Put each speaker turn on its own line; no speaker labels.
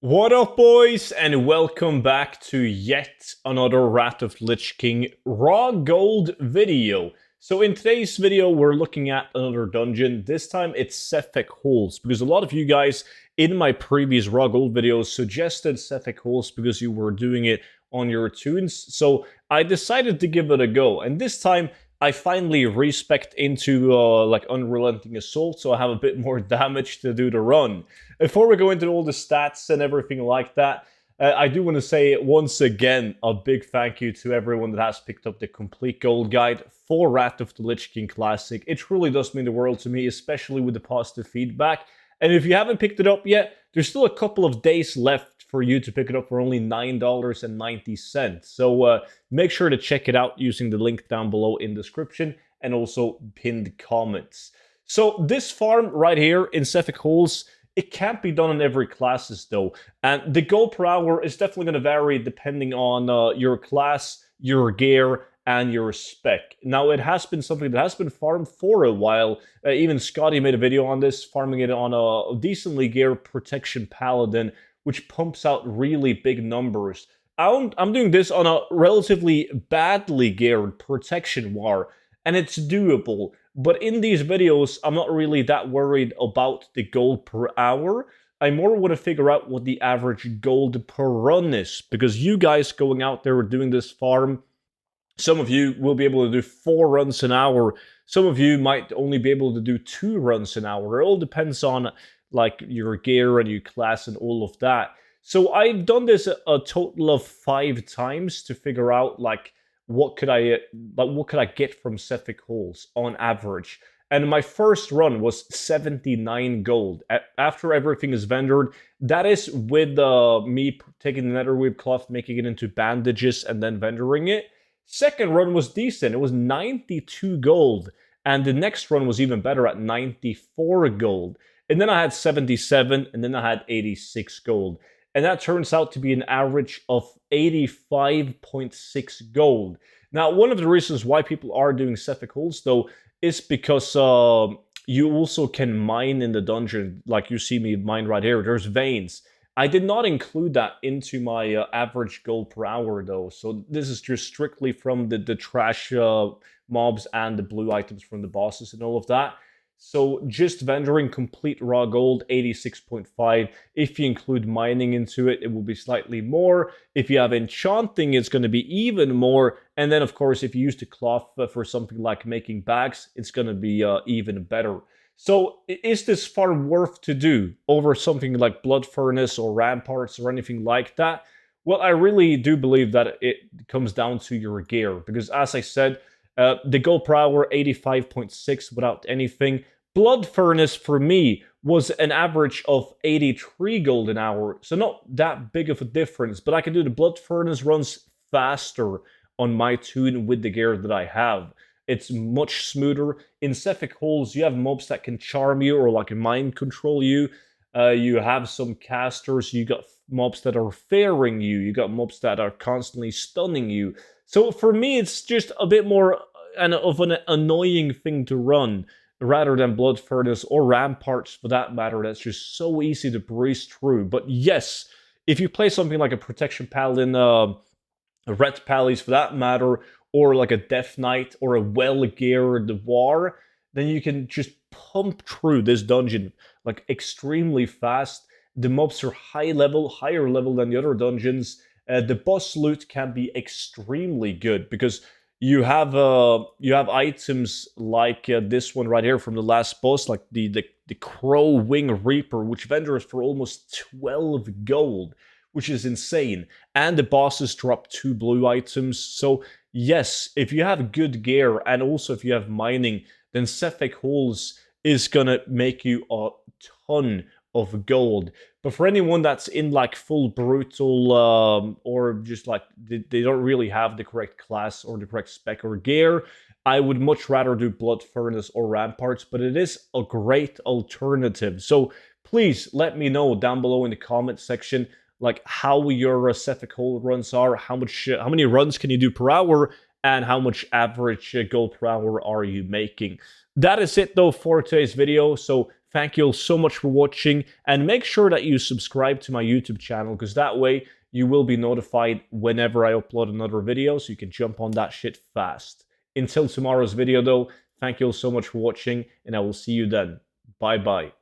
What up, boys, and welcome back to yet another Wrath of Lich King Raw Gold video. So in today's video, we're looking at another dungeon. This time it's Cephek Halls, because a lot of you guys in my previous Raw Gold videos suggested Cephek Halls because you were doing it on your tunes. So I decided to give it a go, and this time I finally respec into like Unrelenting Assault, so I have a bit more damage to do the run. Before we go into all the stats and everything like that, I do want to say once again a big thank you to everyone that has picked up the complete gold guide for Wrath of the Lich King Classic. It truly does mean the world to me, especially with the positive feedback. And if you haven't picked it up yet, there's still a couple of days left for you to pick it up for only $9.90. So make sure to check it out using the link down below in the description and also pinned comments. So this farm right here in Cephek Halls, it can't be done on every classes though, and the gold per hour is definitely going to vary depending on your class, your gear, and your spec. Now, it has been something that has been farmed for a while. Even Scotty made a video on this, farming it on a decently geared Protection Paladin, which pumps out really big numbers. I'm doing this on a relatively badly geared Protection War, and it's doable. But in these videos, I'm not really that worried about the gold per hour. I more want to figure out what the average gold per run is, because you guys going out there doing this farm, some of you will be able to do 4 runs an hour. Some of you might only be able to do 2 runs an hour. It all depends on like your gear and your class and all of that. So I've done this a total of 5 times to figure out like what could I get from Cephek Halls on average. And my first run was 79 gold. After everything is vendored, that is with me taking the netherweave cloth, making it into bandages, and then vendoring it. Second run was decent. It was 92 gold. And the next run was even better at 94 gold. And then I had 77, and then I had 86 gold. And that turns out to be an average of 85.6 gold. Now, one of the reasons why people are doing Cephek Halls, though, is because you also can mine in the dungeon, like you see me mine right here. There's veins. I did not include that into my average gold per hour, though. So this is just strictly from the trash mobs and the blue items from the bosses and all of that. So just vendoring complete raw gold, 86.5. If you include mining into it, it will be slightly more. If you have enchanting, it's going to be even more. And then, of course, if you use the cloth for something like making bags, it's going to be even better. So is this farm worth to do over something like Blood Furnace or Ramparts or anything like that? Well, I really do believe that it comes down to your gear. Because as I said, the gold per hour, 85.6 without anything. Blood Furnace, for me, was an average of 83 gold an hour. So not that big of a difference. But I can do the Blood Furnace runs faster on my tune with the gear that I have. It's much smoother. In Cephek Halls, you have mobs that can charm you or like mind control you. You have some casters. You got mobs that are fearing you. You got mobs that are constantly stunning you. So for me, it's just a bit more of an annoying thing to run rather than Blood Furnace or Ramparts for that matter. That's just so easy to breeze through. But yes, if you play something like a Protection Paladin, a Red Pallies for that matter, or like a Death Knight or a well-geared War, then you can just pump through this dungeon like extremely fast. The mobs are high level, higher level than the other dungeons. The boss loot can be extremely good because you have items like this one right here from the last boss, like the Crow Wing Reaper, which vendors for almost 12 gold, which is insane. And the bosses drop 2 blue items. So yes, if you have good gear and also if you have mining, then Cephek Halls is gonna make you a ton of gold. But for anyone that's in like full brutal or just like they don't really have the correct class or the correct spec or gear, I would much rather do Blood Furnace or Ramparts, but it is a great alternative. So please let me know down below in the comment section like how your Cephek Hall runs are, how many runs can you do per hour, and how much average gold per hour are you making. That is it though for today's video. So Thank you all so much for watching, and make sure that you subscribe to my YouTube channel, because that way you will be notified whenever I upload another video, so you can jump on that shit fast. Until tomorrow's video though, thank you all so much for watching, and I will see you then. Bye bye.